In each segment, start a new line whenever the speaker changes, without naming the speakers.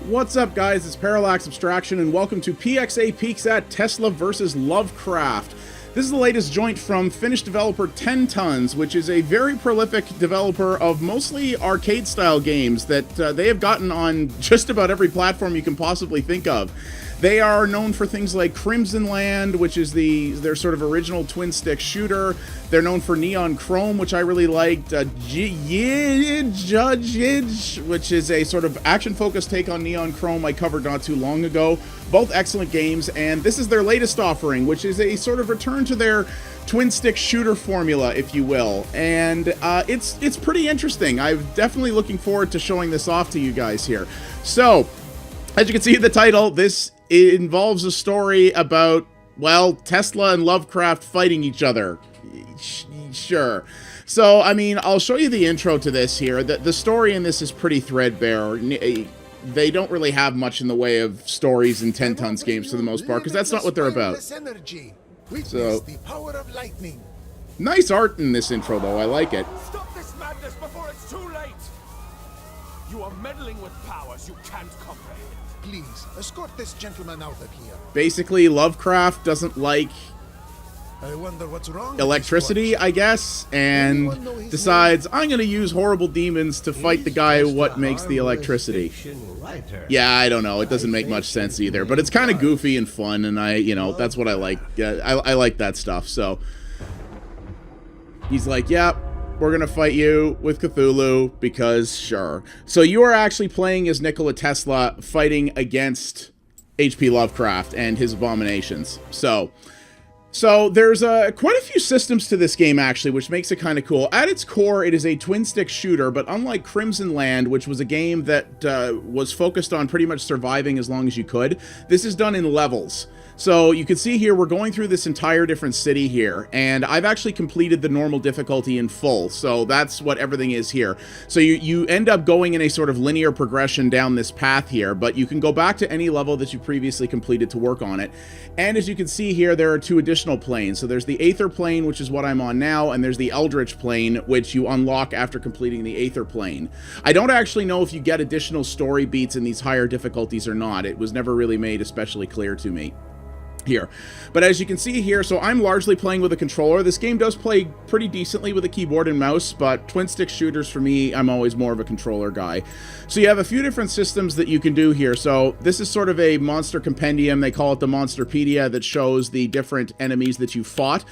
What's up, guys? It's Parallax Abstraction, and welcome to PXA Peeks at Tesla vs. Lovecraft. This is the latest joint from Finnish developer 10 Tons, which is a very prolific developer of mostly arcade-style games that they have gotten on just about every platform you can possibly think of. They are known for things like Crimson Land, which is their sort of original twin-stick shooter. They're known for Neon Chrome, which I really liked. Judge, which is a sort of action-focused take on Neon Chrome I covered not too long ago. Both excellent games, and this is their latest offering, which is a sort of return to their twin-stick shooter formula, if you will. And it's pretty interesting. I'm definitely looking forward to showing this off to you guys here. So, as you can see in the title, this involves a story about, well, Tesla and Lovecraft fighting each other. Sure. So, I mean, I'll show you the intro to this here. The story in this is pretty threadbare. They don't really have much in the way of stories in 10 Tons games for the most part, because that's not what they're about. So,
the power of lightning.
Nice art in this intro, though. I like it.
Stop this madness before it's too late! You are meddling with powers you can't comprehend. Please, escort this gentleman out of here.
Basically, Lovecraft doesn't like
I wonder what's wrong
electricity, I guess, and decides, I'm going to use horrible demons to fight the guy what makes the electricity. Yeah, I don't know. It doesn't make much sense either, but it's kind of goofy and fun, and that's what I like. I like that stuff, so he's like, yeah, we're going to fight you with Cthulhu, because sure. So you are actually playing as Nikola Tesla fighting against H.P. Lovecraft and his abominations. So there's quite a few systems to this game, actually, which makes it kind of cool. At its core, it is a twin-stick shooter, but unlike Crimson Land, which was a game that was focused on pretty much surviving as long as you could, this is done in levels. So you can see here, we're going through this entire different city here, and I've actually completed the normal difficulty in full, so that's what everything is here. So you end up going in a sort of linear progression down this path here, but you can go back to any level that you previously completed to work on it. And as you can see here, there are two additional planes. So there's the Aether plane, which is what I'm on now, and there's the Eldritch plane, which you unlock after completing the Aether plane. I don't actually know if you get additional story beats in these higher difficulties or not. It was never really made especially clear to me here. But as you can see here, so I'm largely playing with a controller. This game does play pretty decently with a keyboard and mouse, but twin stick shooters for me, I'm always more of a controller guy. So you have a few different systems that you can do here. So this is sort of a monster compendium. They call it the Monsterpedia, that shows the different enemies that you fought.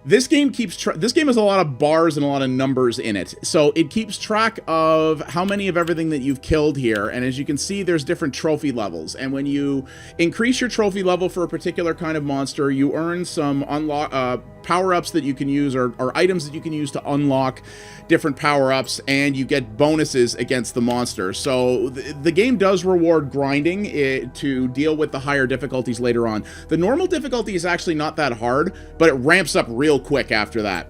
This game has a lot of bars and a lot of numbers in it, so it keeps track of how many of everything that you've killed here. And as you can see, there's different trophy levels, and when you increase your trophy level for a particular kind of monster, you earn some power-ups that you can use, or items that you can use to unlock different power-ups, and you get bonuses against the monster. So the game does reward grinding to deal with the higher difficulties later on. The normal difficulty is actually not that hard, but it ramps up real quick after that.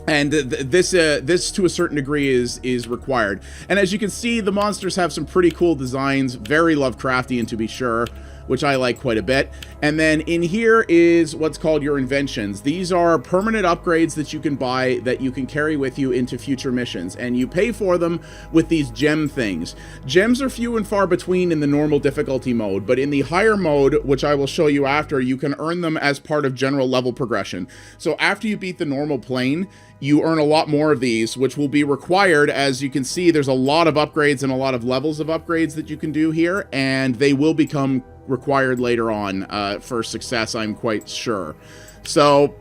And this to a certain degree is required. And as you can see, the monsters have some pretty cool designs, very Lovecraftian to be sure, which I like quite a bit. And then in here is what's called your inventions. These are permanent upgrades that you can buy that you can carry with you into future missions, and you pay for them with these gem things. Gems are few and far between in the normal difficulty mode, but in the higher mode, which I will show you after, you can earn them as part of general level progression. So after you beat the normal plane, you earn a lot more of these, which will be required. As you can see, there's a lot of upgrades and a lot of levels of upgrades that you can do here, and they will become required later on for success, I'm quite sure. So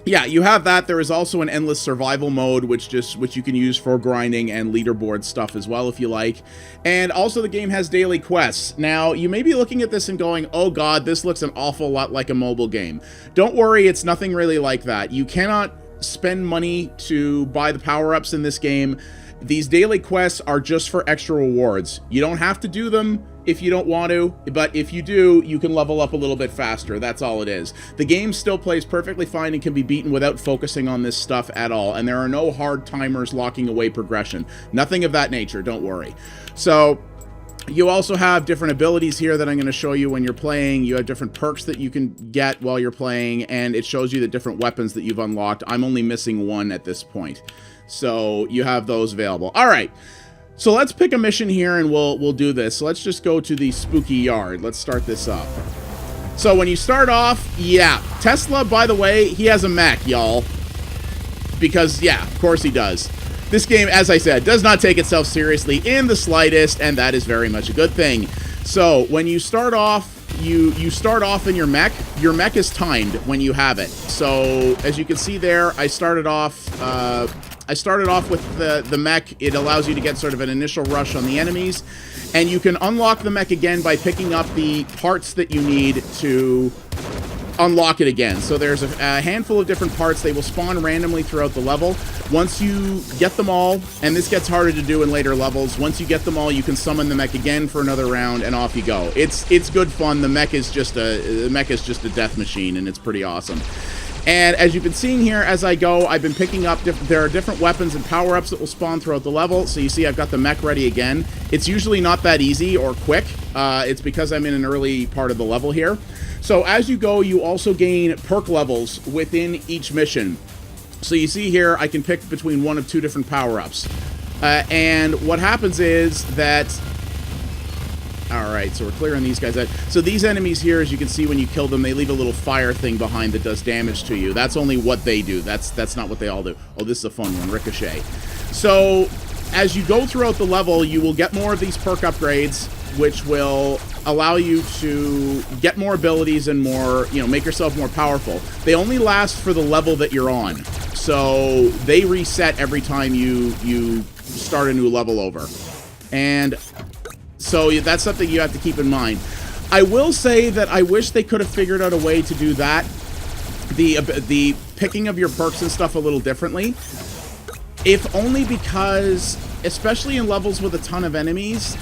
yeah, you have that. There is also an endless survival mode, which you can use for grinding and leaderboard stuff as well if you like. And also the game has daily quests. Now, you may be looking at this and going, oh god, this looks an awful lot like a mobile game. Don't worry, it's nothing really like that. You cannot spend money to buy the power-ups in this game. These daily quests are just for extra rewards. You don't have to do them if you don't want to, but if you do, you can level up a little bit faster. That's all it is. The game still plays perfectly fine and can be beaten without focusing on this stuff at all, and there are no hard timers locking away progression. Nothing of that nature, don't worry. So you also have different abilities here that I'm going to show you when you're playing. You have different perks that you can get while you're playing, and it shows you the different weapons that you've unlocked. I'm only missing one at this point, so you have those available. All right. So let's pick a mission here and we'll do this. So let's just go to the spooky yard. Let's start this up. So when you start off, yeah, Tesla, by the way, he has a mech, y'all. Because, yeah, of course he does. This game, as I said, does not take itself seriously in the slightest, and that is very much a good thing. So when you start off, you start off in your mech. Your mech is timed when you have it. So as you can see there, I started off with the mech. It allows you to get sort of an initial rush on the enemies, and you can unlock the mech again by picking up the parts that you need to unlock it again. So there's a handful of different parts. They will spawn randomly throughout the level. Once you get them all, and this gets harder to do in later levels, once you get them all, you can summon the mech again for another round, and off you go. It's good fun. The mech is just a death machine, and it's pretty awesome. And as you've been seeing here, as I go, I've been picking up, there are different weapons and power-ups that will spawn throughout the level. So you see I've got the mech ready again. It's usually not that easy or quick. It's because I'm in an early part of the level here. So as you go, you also gain perk levels within each mission. So you see here, I can pick between one of two different power-ups. And what happens is that... Alright, so we're clearing these guys out. So these enemies here, as you can see when you kill them, they leave a little fire thing behind that does damage to you. That's only what they do. That's not what they all do. Oh, this is a fun one, Ricochet. So, as you go throughout the level, you will get more of these perk upgrades, which will allow you to get more abilities and more, make yourself more powerful. They only last for the level that you're on. So, they reset every time you start a new level over. And... so that's something you have to keep in mind. I will say that I wish they could have figured out a way to do that, the picking of your perks and stuff a little differently. If only because, especially in levels with a ton of enemies,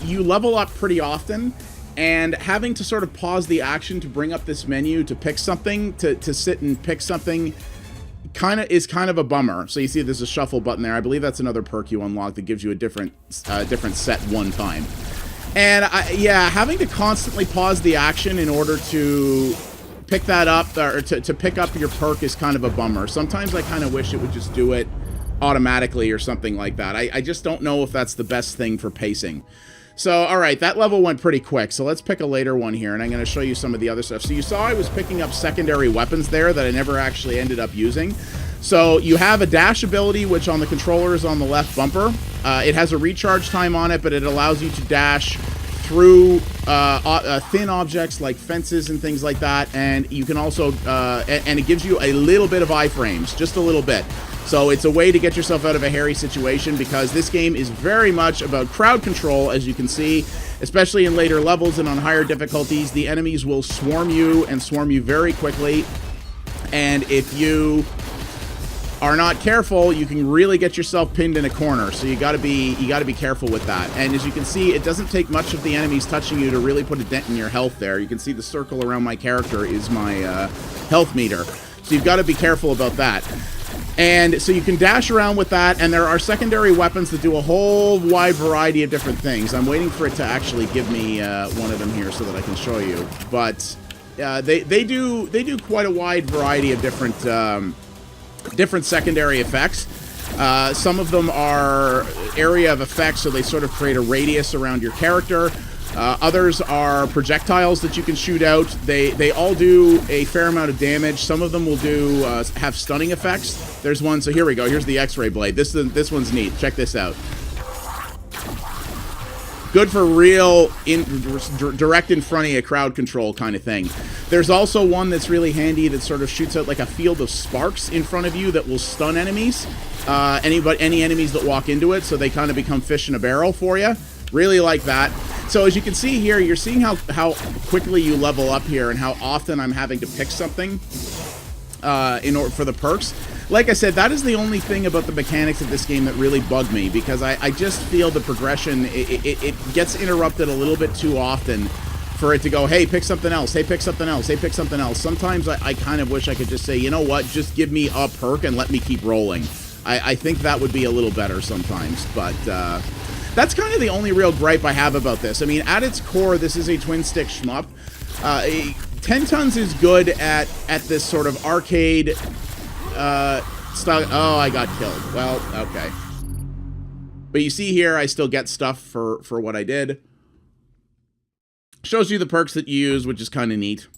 you level up pretty often, and having to sort of pause the action to bring up this menu to pick something, to sit and pick something, is kind of a bummer. So you see there's a shuffle button there. I believe that's another perk you unlock that gives you a different set one time. And having to constantly pause the action in order to pick that up, or to pick up your perk, is kind of a bummer. Sometimes I kind of wish it would just do it automatically or something like that. I just don't know if that's the best thing for pacing. So, alright, that level went pretty quick, so let's pick a later one here, and I'm going to show you some of the other stuff. So you saw I was picking up secondary weapons there that I never actually ended up using. So you have a dash ability, which on the controller is on the left bumper. It has a recharge time on it, but it allows you to dash through thin objects like fences and things like that, and you can also, and it gives you a little bit of iframes, just a little bit. So it's a way to get yourself out of a hairy situation, because this game is very much about crowd control, as you can see, especially in later levels and on higher difficulties. The enemies will swarm you, and swarm you very quickly, and if you are not careful, you can really get yourself pinned in a corner. So you gotta be careful with that. And as you can see, it doesn't take much of the enemies touching you to really put a dent in your health there. You can see the circle around my character is my health meter. So you've got to be careful about that. And so you can dash around with that, and there are secondary weapons that do a whole wide variety of different things. I'm waiting for it to actually give me one of them here so that I can show you. But they do quite a wide variety of different secondary effects. Some of them are area of effects, so they sort of create a radius around your character. Others are projectiles that you can shoot out. They all do a fair amount of damage. Some of them will do have stunning effects. There's one, so here we go. Here's the X-ray blade. This one's neat. Check this out. Good for real direct in front of you crowd control kind of thing. There's also one that's really handy that sort of shoots out like a field of sparks in front of you that will stun enemies. Any enemies that walk into it, so they kind of become fish in a barrel for you. Really like that. So as you can see here, you're seeing how quickly you level up here and how often I'm having to pick something in order for the perks. Like I said, that is the only thing about the mechanics of this game that really bug me, because I just feel the progression, it gets interrupted a little bit too often for it to go, hey, pick something else, hey, pick something else, hey, pick something else. Sometimes I kind of wish I could just say, you know what, just give me a perk and let me keep rolling. I think that would be a little better sometimes, but that's kind of the only real gripe I have about this. I mean, at its core, this is a twin-stick shmup. 10 Tons is good at this sort of arcade style. Oh, I got killed. Well, okay. But you see here, I still get stuff for what I did. Shows you the perks that you use, which is kind of neat.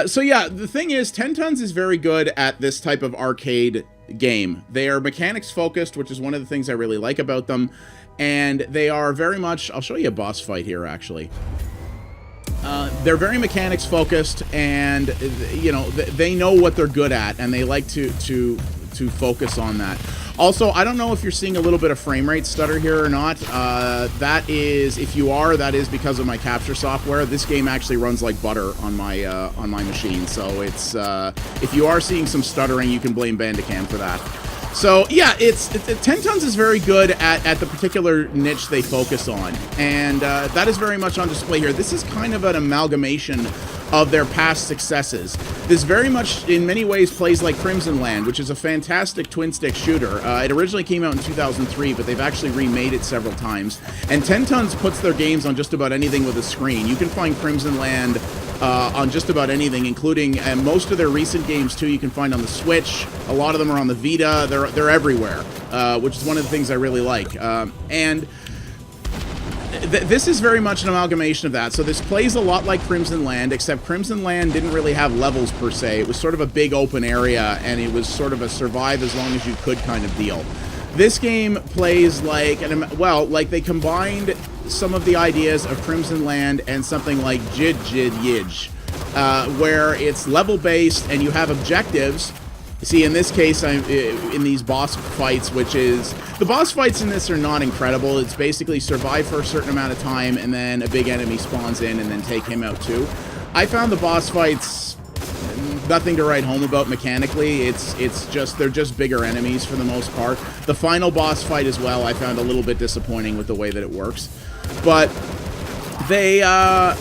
So yeah, the thing is, 10 Tons is very good at this type of arcade game. They are mechanics focused, which is one of the things I really like about them. And they are very much, I'll show you a boss fight here, actually. They're very mechanics focused, and you know, they know what they're good at, and they like to focus on that. Also, I don't know if you're seeing a little bit of frame rate stutter here or not. That is, if you are, that is because of my capture software. This game actually runs like butter on my machine, so it's if you are seeing some stuttering, you can blame Bandicam for that. So yeah, 10 Tons is very good at the particular niche they focus on, and that is very much on display here. This is kind of an amalgamation of their past successes. This very much, in many ways, plays like Crimson Land, which is a fantastic twin-stick shooter. It originally came out in 2003, but they've actually remade it several times. And 10 Tons puts their games on just about anything with a screen. You can find Crimson Land on just about anything, including most of their recent games too. You can find on the Switch. A lot of them are on the Vita. They're everywhere, which is one of the things I really like. And this is very much an amalgamation of that. So this plays a lot like Crimson Land, except Crimson Land didn't really have levels per se. It was sort of a big open area, and it was sort of a survive as long as you could kind of deal. This game plays like, like they combined some of the ideas of Crimson Land and something like Jid Yij, where it's level-based and you have objectives. See, in this case, I'm in these boss fights, which is... The boss fights in this are not incredible. It's basically survive for a certain amount of time, and then a big enemy spawns in, and then take him out too. I found the boss fights nothing to write home about mechanically. They're just bigger enemies for the most part. The final boss fight as well, I found a little bit disappointing with the way that it works. But they're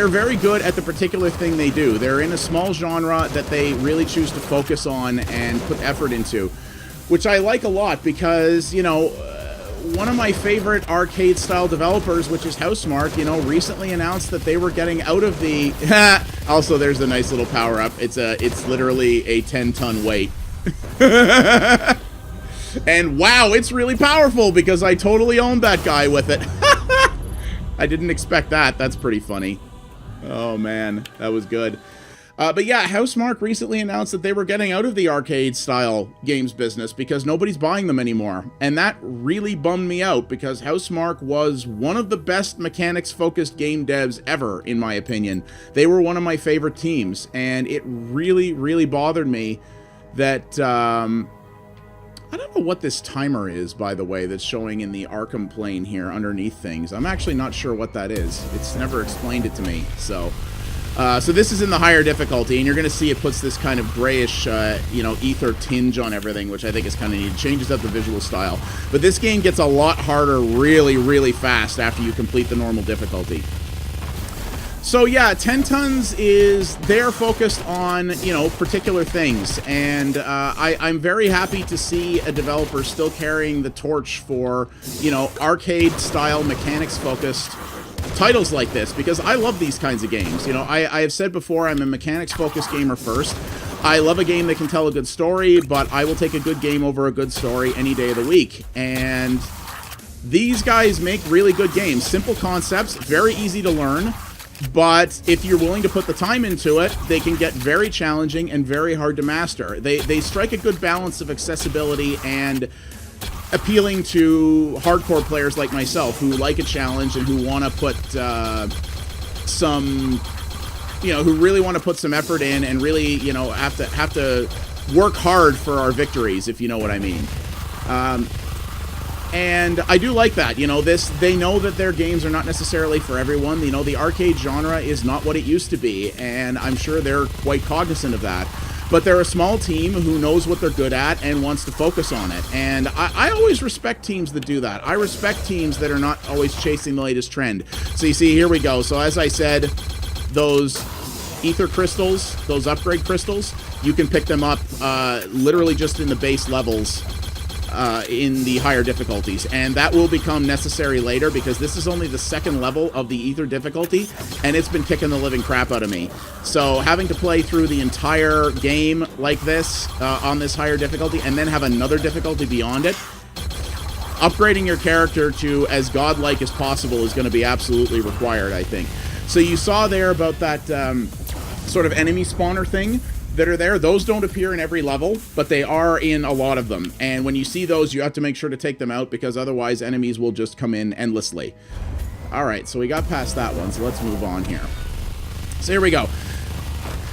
very good at the particular thing they do. They're in a small genre that they really choose to focus on and put effort into, which I like a lot because, you know, one of my favorite arcade-style developers, which is Housemarque, you know, recently announced that they were getting out of the... Also, there's a nice little power-up. It's literally a 10-ton weight. And wow, it's really powerful because I totally owned that guy with it. I didn't expect that. That's pretty funny. Oh, man. That was good. But yeah, Housemarque recently announced that they were getting out of the arcade-style games business because nobody's buying them anymore. And that really bummed me out because Housemarque was one of the best mechanics-focused game devs ever, in my opinion. They were one of my favorite teams, and it really, really bothered me that... I don't know what this timer is, by the way, that's showing in the Arkham plane here underneath things. I'm actually not sure what that is. It's never explained it to me. So this is in the higher difficulty, and you're going to see it puts this kind of grayish, you know, ether tinge on everything, which I think is kind of neat. It changes up the visual style. But this game gets a lot harder really, really fast after you complete the normal difficulty. So yeah, 10 Tons they're focused on, you know, particular things, and I'm very happy to see a developer still carrying the torch for, you know, arcade-style, mechanics-focused titles like this, because I love these kinds of games. You know, I have said before, I'm a mechanics-focused gamer first. I love a game that can tell a good story, but I will take a good game over a good story any day of the week, and these guys make really good games. Simple concepts, very easy to learn. But if you're willing to put the time into it, they can get very challenging and very hard to master. They strike a good balance of accessibility and appealing to hardcore players like myself who like a challenge and who want to put who really want to put some effort in and really, you know, have to work hard for our victories, if you know what I mean. And I do like that, you know, they know that their games are not necessarily for everyone. You know, the arcade genre is not what it used to be, and I'm sure they're quite cognizant of that. But they're a small team who knows what they're good at and wants to focus on it. And I always respect teams that do that. I respect teams that are not always chasing the latest trend. So you see, here we go. So as I said, those ether crystals, those upgrade crystals, you can pick them up literally just in the base levels in the higher difficulties, and that will become necessary later because this is only the second level of the ether difficulty, and it's been kicking the living crap out of me. So having to play through the entire game like this on this higher difficulty and then have another difficulty beyond it upgrading your character to as godlike as possible is going to be absolutely required, I think. So you saw there about that sort of enemy spawner thing that are there. Those don't appear in every level, but they are in a lot of them. And when you see those, you have to make sure to take them out, because otherwise enemies will just come in endlessly. All right, so we got past that one, so let's move on here. So here we go.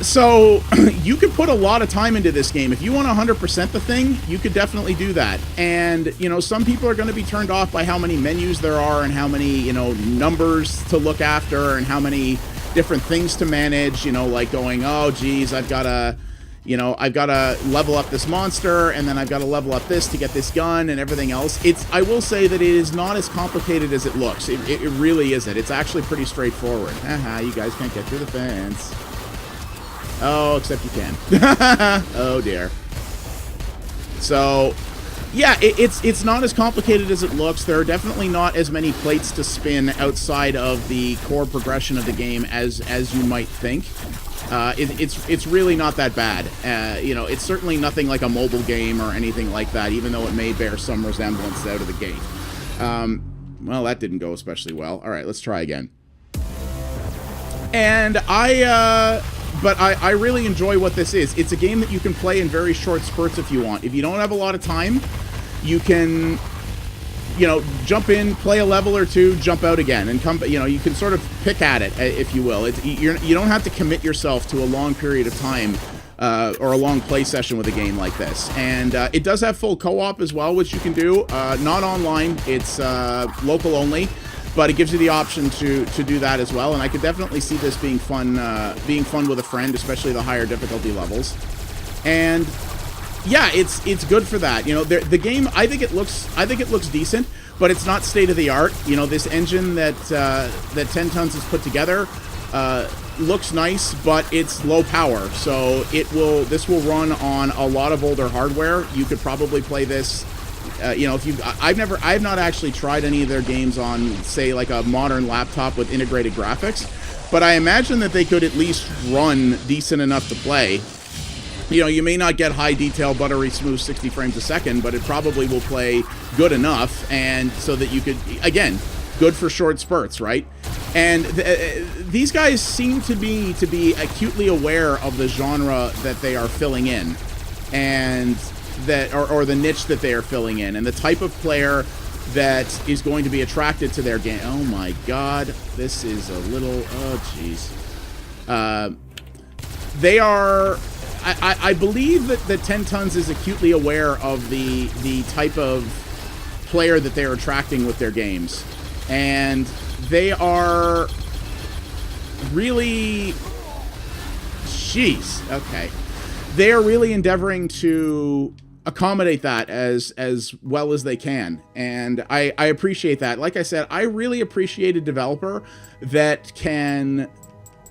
So you could put a lot of time into this game. If you want to 100% the thing, you could definitely do that. And, you know, some people are going to be turned off by how many menus there are and how many, you know, numbers to look after and how many different things to manage, you know, like going, oh, geez, I've got to, you know, I've got to level up this monster, and then I've got to level up this to get this gun and everything else. I will say that it is not as complicated as it looks. It really isn't. It's actually pretty straightforward. Haha, you guys can't get through the fence. Oh, except you can. Oh, dear. So, yeah, it's not as complicated as it looks. There are definitely not as many plates to spin outside of the core progression of the game as you might think. It's really not that bad. You know, it's certainly nothing like a mobile game or anything like that, even though it may bear some resemblance out of the gate. Well, that didn't go especially well. All right, let's try again. And but I really enjoy what this is. It's a game that you can play in very short spurts if you want. If you don't have a lot of time, you can, you know, jump in, play a level or two, jump out again, and come. You know, you can sort of pick at it, if you will. You don't have to commit yourself to a long period of time or a long play session with a game like this. And it does have full co-op as well, which you can do. Not online. It's local only. But it gives you the option to do that as well, and I could definitely see this being fun with a friend, especially the higher difficulty levels. And yeah, it's good for that. You know, the game, I think it looks decent, but it's not state of the art. You know, this engine that 10 Tons has put together looks nice, but it's low power, so this will run on a lot of older hardware. You could probably play this. You know, I've not actually tried any of their games on, say, like a modern laptop with integrated graphics, but I imagine that they could at least run decent enough to play. You know, you may not get high detail, buttery smooth 60 frames a second, but it probably will play good enough, and so that you could, again, good for short spurts, right? And these guys seem to be acutely aware of the genre that they are filling in, and that or the niche that they are filling in, and the type of player that is going to be attracted to their game. Oh my god, this is a little, oh jeez. They are, I believe that 10 Tons is acutely aware of the type of player that they're attracting with their games, and they are really, jeez, okay. They are really endeavoring to accommodate that as well as they can, and I appreciate that. Like I said, I really appreciate a developer that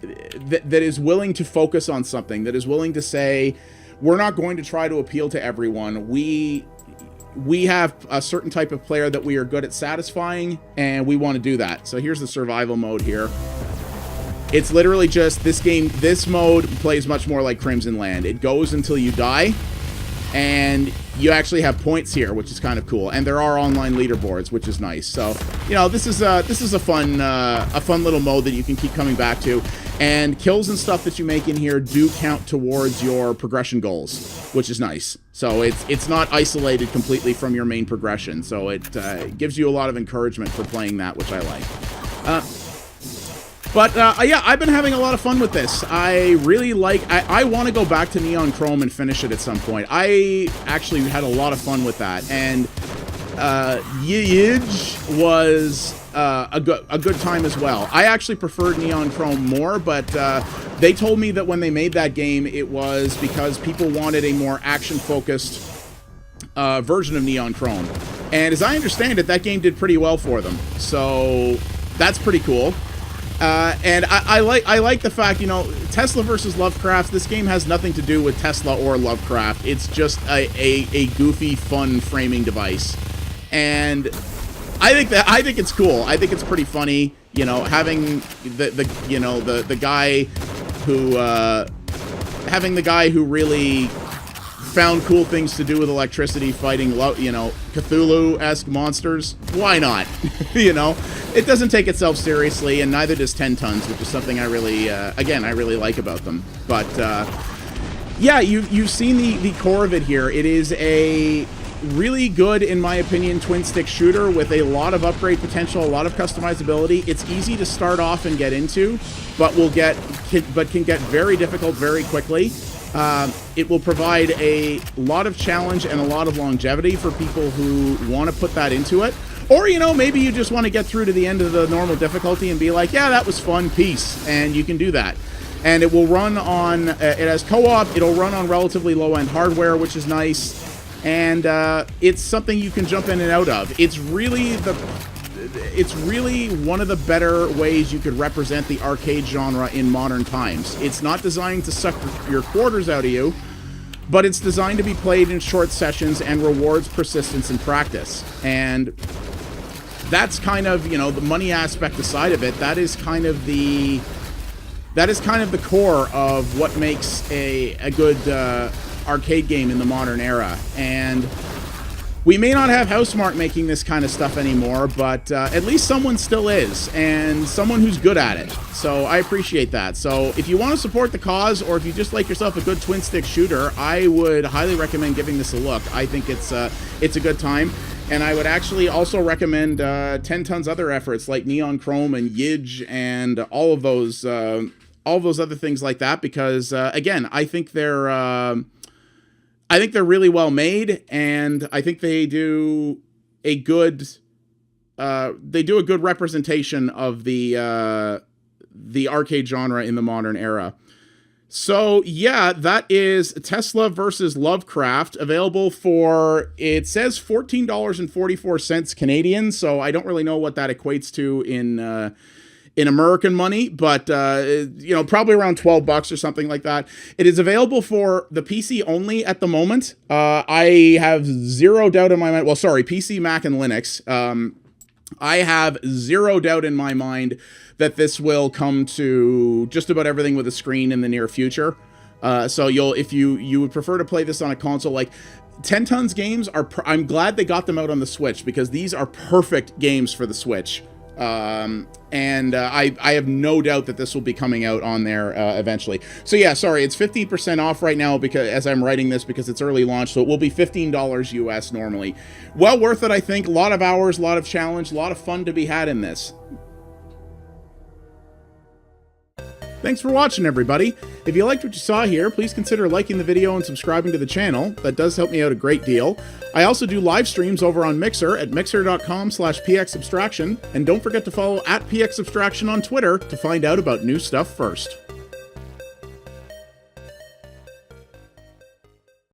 is willing to focus on something, that is willing to say, we're not going to try to appeal to everyone. We have a certain type of player that we are good at satisfying, and we want to do that. So here's the survival mode here. It's literally just this mode plays much more like Crimson Land. It goes until you die, and you actually have points here, which is kind of cool. And there are online leaderboards, which is nice. So, you know, this is a fun little mode that you can keep coming back to. And kills and stuff that you make in here do count towards your progression goals, which is nice. So it's not isolated completely from your main progression. So it gives you a lot of encouragement for playing that, which I like. But yeah, I've been having a lot of fun with this. I really like, I want to go back to Neon Chrome and finish it at some point. I actually had a lot of fun with that. And Yij was a good time as well. I actually preferred Neon Chrome more, but they told me that when they made that game, it was because people wanted a more action-focused version of Neon Chrome. And as I understand it, that game did pretty well for them. So that's pretty cool. And I like the fact, you know, Tesla versus Lovecraft, this game has nothing to do with Tesla or Lovecraft. It's just a goofy, fun framing device. And I think it's cool. I think it's pretty funny, you know, having the guy who really found cool things to do with electricity, fighting, you know, Cthulhu-esque monsters. Why not? You know, it doesn't take itself seriously, and neither does 10 Tons, which is something I really, again, I really like about them. But yeah, you've seen the core of it here. It is a really good, in my opinion, twin-stick shooter with a lot of upgrade potential, a lot of customizability. It's easy to start off and get into, but can get very difficult very quickly. It will provide a lot of challenge and a lot of longevity for people who want to put that into it. Or, you know, maybe you just want to get through to the end of the normal difficulty and be like, yeah, that was fun, peace, and you can do that. And it will run on, it has co-op, it'll run on relatively low-end hardware, which is nice. And it's something you can jump in and out of. It's really one of the better ways you could represent the arcade genre in modern times. It's not designed to suck your quarters out of you, but it's designed to be played in short sessions and rewards persistence and practice. And that's kind of, you know, the money aspect aside of it, that is kind of the core of what makes a good arcade game in the modern era. And we may not have Housemarque making this kind of stuff anymore, but at least someone still is, and someone who's good at it. So I appreciate that. So if you want to support the cause, or if you just like yourself a good twin-stick shooter, I would highly recommend giving this a look. I think it's a good time. And I would actually also recommend 10 Tons' other efforts like Neon Chrome and Yidge and all of those other things like that, because again, I think they're really well made, and I think they do a good representation of the arcade genre in the modern era. So yeah, that is Tesla versus Lovecraft, available for, it says $14.44 Canadian, so I don't really know what that equates to in American money, but you know, probably around $12 or something like that. It is available for the PC only at the moment. I have zero doubt in my mind. Well, sorry, PC, Mac, and Linux. I have zero doubt in my mind that this will come to just about everything with a screen in the near future. So if you would prefer to play this on a console, like 10 Tons games are, I'm glad they got them out on the Switch, because these are perfect games for the Switch. And I have no doubt that this will be coming out on there eventually. So yeah, sorry, it's 15% off right now, because as I'm writing this, because it's early launch, so it will be $15 US normally. Well worth it, I think. A lot of hours, a lot of challenge, a lot of fun to be had in this. Thanks for watching, everybody. If you liked what you saw here, please consider liking the video and subscribing to the channel. That does help me out a great deal. I also do live streams over on Mixer at mixer.com/pxabstraction, and don't forget to follow @pxabstraction on Twitter to find out about new stuff first.